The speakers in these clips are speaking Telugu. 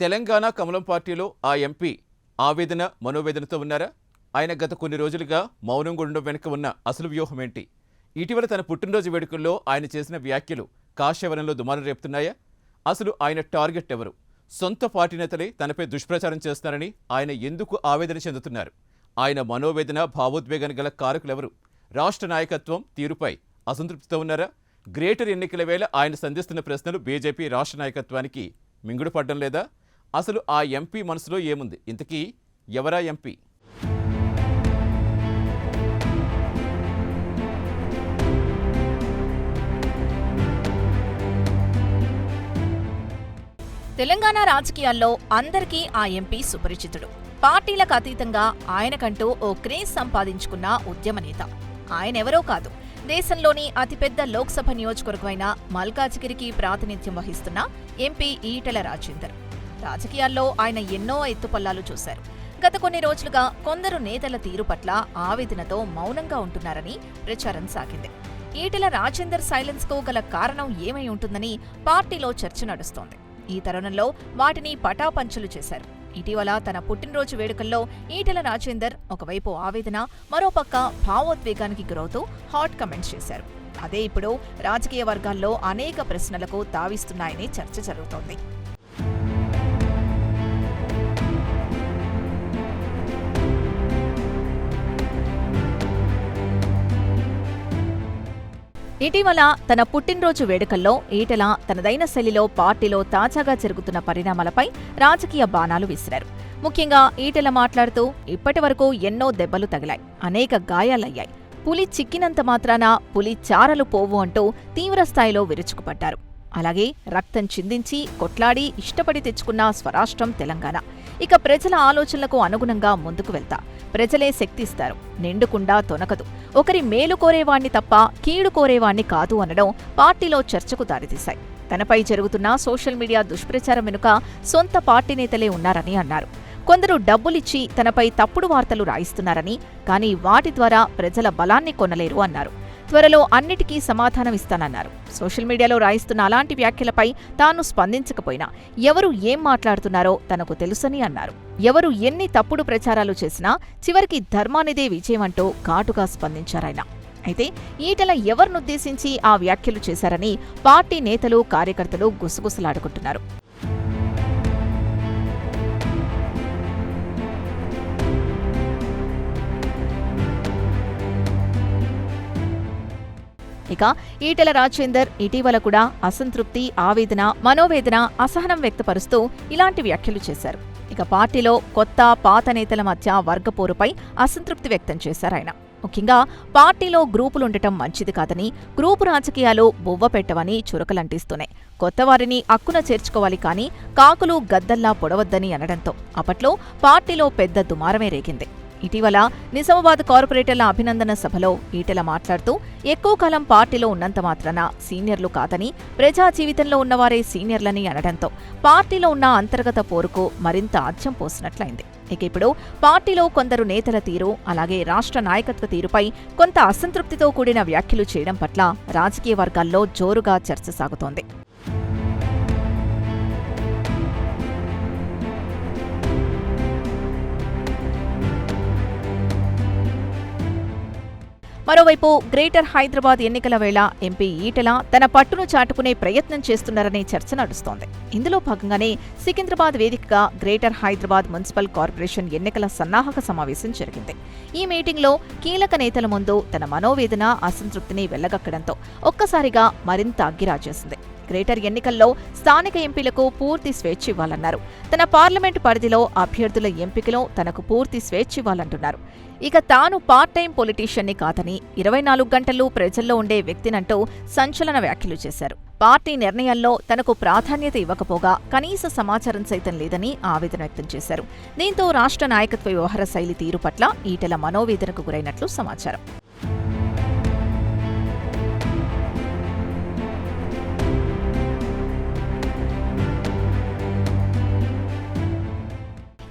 తెలంగాణ కమలం పార్టీలో ఆ ఎంపీ ఆవేదన మనోవేదనతో ఉన్నారా? ఆయన గత కొన్ని రోజులుగా మౌనంగా ఉండడం వెనుక ఉన్న అసలు వ్యూహం ఏంటి? ఇటీవల తన పుట్టినరోజు వేడుకల్లో ఆయన చేసిన వ్యాఖ్యలు కాశవరంలో దుమారం రేపుతున్నాయా? అసలు ఆయన టార్గెట్ ఎవరు? సొంత పార్టీ నేతలే తనపై దుష్ప్రచారం చేస్తున్నారని ఆయన ఎందుకు ఆవేదన చెందుతున్నారు? ఆయన మనోవేదన భావోద్వేగానికి గల కారకులెవరు? రాష్ట్ర నాయకత్వం తీరుపై అసంతృప్తితో ఉన్నారా? గ్రేటర్ ఎన్నికల వేళ ఆయన సంధిస్తున్న ప్రశ్నలు బీజేపీ రాష్ట్ర నాయకత్వానికి మింగుడు పడ్డం లేదా? అసలు ఆ ఎంపీ మనసులో ఏముంది? ఇంతకీ ఎవరా ఎంపీ? తెలంగాణ రాజకీయాల్లో అందరికీ ఆ ఎంపీ సుపరిచితుడు. పార్టీలకు అతీతంగా ఆయనకంటూ ఓ క్రేజ్ సంపాదించుకున్న ఉద్యమ నేత. ఆయనెవరో కాదు, దేశంలోని అతిపెద్ద లోక్సభ నియోజకవర్గమైన మల్కాజిగిరికి ప్రాతినిధ్యం వహిస్తున్న ఎంపీ ఈటెల రాజేందర్. రాజకీయాల్లో ఆయన ఎన్నో ఎత్తుపల్లాలు చూశారు. గత కొన్ని రోజులుగా కొందరు నేతల తీరు పట్ల ఆవేదనతో మౌనంగా ఉంటున్నారని ప్రచారం సాగింది. ఈటెల రాజేందర్ సైలెన్స్ కు గల కారణం ఏమై ఉంటుందని పార్టీలో చర్చ నడుస్తోంది. ఈ తరుణంలో వాటిని పటాపంచలు చేశారు. ఇటీవల తన పుట్టినరోజు వేడుకల్లో ఈటెల రాజేందర్ ఒకవైపు ఆవేదన, మరోపక్క భావోద్వేగానికి గురవుతూ హాట్ కమెంట్స్ చేశారు. అదే ఇప్పుడు రాజకీయ వర్గాల్లో అనేక ప్రశ్నలకు తావిస్తున్నాయని చర్చ జరుగుతోంది. ఇటీవల తన పుట్టినరోజు వేడుకల్లో ఈటెల తనదైన శైలిలో పార్టీలో తాజాగా జరుగుతున్న పరిణామాలపై రాజకీయ బాణాలు విసిరారు. ముఖ్యంగా ఈటెల మాట్లాడుతూ ఇప్పటివరకు ఎన్నో దెబ్బలు తగిలాయి, అనేక గాయాలయ్యాయి, పులి చిక్కినంత మాత్రాన పులి చారలు పోవు అంటూ తీవ్రస్థాయిలో విరుచుకుపడ్డారు. అలాగే రక్తం చిందించి కొట్లాడి ఇష్టపడి తెచ్చుకున్న స్వరాష్ట్రం తెలంగాణ. ఇక ప్రజల ఆలోచనలకు అనుగుణంగా ముందుకు వెళ్తా, ప్రజలే శక్తిస్తారు, నిండుకుండా తొనకదు, ఒకరి మేలు కోరేవాణ్ణి తప్ప కీడు కోరేవాణ్ణి కాదు అనడం పార్టీలో చర్చకు దారితీశాయి. తనపై జరుగుతున్న సోషల్ మీడియా దుష్ప్రచారం వెనుక సొంత పార్టీ నేతలే ఉన్నారని అన్నారు. కొందరు డబ్బులిచ్చి తనపై తప్పుడు వార్తలు రాయిస్తున్నారని, కానీ వాటి ద్వారా ప్రజల బలాన్ని కొనలేరు అన్నారు. త్వరలో అన్నిటికీ సమాధానమిస్తానన్నారు. సోషల్ మీడియాలో రాయిస్తున్న అలాంటి వ్యాఖ్యలపై తాను స్పందించకపోయినా ఎవరు ఏం మాట్లాడుతున్నారో తనకు తెలుసని అన్నారు. ఎవరు ఎన్ని తప్పుడు ప్రచారాలు చేసినా చివరికి ధర్మానిదే విజయమంటూ ఘాటుగా స్పందించారాయన. అయితే ఈటెల ఎవరినుద్దేశించి ఆ వ్యాఖ్యలు చేశారని పార్టీ నేతలు, కార్యకర్తలు గుసగుసలాడుకుంటున్నారు. ఇక ఈటెల రాజేందర్ ఇటీవల కూడా అసంతృప్తి, ఆవేదన, మనోవేదన, అసహనం వ్యక్తపరుస్తూ ఇలాంటి వ్యాఖ్యలు చేశారు. ఇక పార్టీలో కొత్త, పాత నేతల మధ్య వర్గపోరుపై అసంతృప్తి వ్యక్తం చేశారాయన. ముఖ్యంగా పార్టీలో గ్రూపులుండటం మంచిది కాదని, గ్రూపు రాజకీయాలు బువ్వ పెట్టవని చురకలంటిస్తున్నాయి. కొత్తవారిని అక్కున చేర్చుకోవాలి కానీ కాకులు గద్దల్లా పొడవద్దని అనడంతో అప్పట్లో పార్టీలో పెద్ద దుమారమే రేగింది. ఇటీవల నిజామాబాద్ కార్పొరేటర్ల అభినందన సభలో ఈటెల మాట్లాడుతూ ఎక్కువ కాలం పార్టీలో ఉన్నంత మాత్రాన సీనియర్లు కాదని, ప్రజా జీవితంలో ఉన్నవారే సీనియర్లని అనడంతో పార్టీలో ఉన్న అంతర్గత పోరుకు మరింత ఆజ్యం పోసినట్లయింది. ఇక ఇప్పుడు పార్టీలో కొందరు నేతల తీరు, అలాగే రాష్ట్ర నాయకత్వ తీరుపై కొంత అసంతృప్తితో కూడిన వ్యాఖ్యలు చేయడం పట్ల రాజకీయ వర్గాల్లో జోరుగా చర్చ సాగుతోంది. మరోవైపు గ్రేటర్ హైదరాబాద్ ఎన్నికల వేళ ఎంపీ ఈటెల తన పట్టును చాటుకునే ప్రయత్నం చేస్తున్నారనే చర్చ నడుస్తోంది. ఇందులో భాగంగానే సికింద్రాబాద్ వేదికగా గ్రేటర్ హైదరాబాద్ మున్సిపల్ కార్పొరేషన్ ఎన్నికల సన్నాహక సమావేశం జరిగింది. ఈ మీటింగ్లో కీలక నేతల ముందు తన మనోవేదన, అసంతృప్తిని వెళ్లగక్కడంతో ఒక్కసారిగా మరింత అగ్గిరాజేసింది. గ్రేటర్ ఎన్నికల్లో స్థానిక ఎంపీలకు పూర్తి స్వేచ్ఛ ఇవ్వాలన్నారు. తన పార్లమెంటు పరిధిలో అభ్యర్థుల ఎంపికలో తనకు పూర్తి స్వేచ్ఛ ఇవ్వాలంటున్నారు. ఇక తాను పార్ట్ టైం పొలిటీషియన్ని కాదని, 24 గంటలు ప్రజల్లో ఉండే వ్యక్తినంటూ సంచలన వ్యాఖ్యలు చేశారు. పార్టీ నిర్ణయాల్లో తనకు ప్రాధాన్యత ఇవ్వకపోగా కనీస సమాచారం సైతం లేదని ఆవేదన వ్యక్తం చేశారు. దీంతో రాష్ట్ర నాయకత్వ వ్యవహార శైలి తీరు పట్ల ఈటెల మనోవేదనకు గురైనట్లు సమాచారం.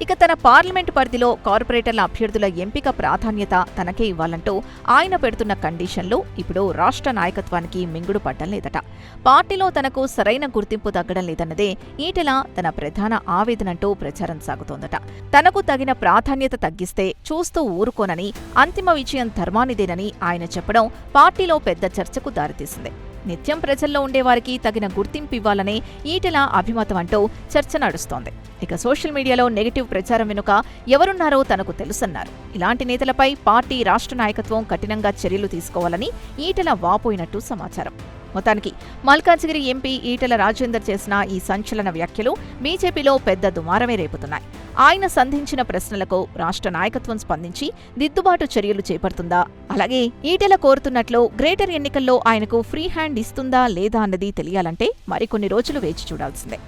ఇక ఇక తన పార్లమెంటు పరిధిలో కార్పొరేటర్ల అభ్యర్థుల ఎంపిక ప్రాధాన్యత తనకే ఇవ్వాలంటూ ఆయన పెడుతున్న కండిషన్లు ఇప్పుడు రాష్ట్ర నాయకత్వానికి మింగుడు పడ్డం లేదట. పార్టీలో తనకు సరైన గుర్తింపు తగ్గడం లేదన్నదే ఈటెల తన ప్రధాన ఆవేదనంటూ ప్రచారం సాగుతోందట. తనకు తగిన ప్రాధాన్యత తగ్గిస్తే చూస్తూ ఊరుకోనని, అంతిమ విజయం ధర్మానిదేనని ఆయన చెప్పడం పార్టీలో పెద్ద చర్చకు దారితీసింది. నిత్యం ప్రజల్లో ఉండేవారికి తగిన గుర్తింపు ఇవ్వాలనే ఈటెల అభిమతం అంటూ చర్చ నడుస్తోంది. ఇక సోషల్ మీడియాలో నెగటివ్ ప్రచారం వెనుక ఎవరున్నారో తనకు తెలుసన్నారు. ఇలాంటి నేతలపై పార్టీ రాష్ట్ర నాయకత్వం కఠినంగా చర్యలు తీసుకోవాలని ఈటెల వాపోయినట్టు సమాచారం. మొత్తానికి మల్కాజిగిరి ఎంపీ ఈటెల రాజేందర్ చేసిన ఈ సంచలన వ్యాఖ్యలు బీజేపీలో పెద్ద దుమారమే రేపుతున్నాయి. ఆయన సంధించిన ప్రశ్నలకు రాష్ట్ర నాయకత్వం స్పందించి దిద్దుబాటు చర్యలు చేపడుతుందా, అలాగే ఈటెల కోరుతున్నట్లు గ్రేటర్ ఎన్నికల్లో ఆయనకు ఫ్రీ హ్యాండ్ ఇస్తుందా లేదా అన్నది తెలియాలంటే మరికొన్ని రోజులు వేచి చూడాల్సిందే.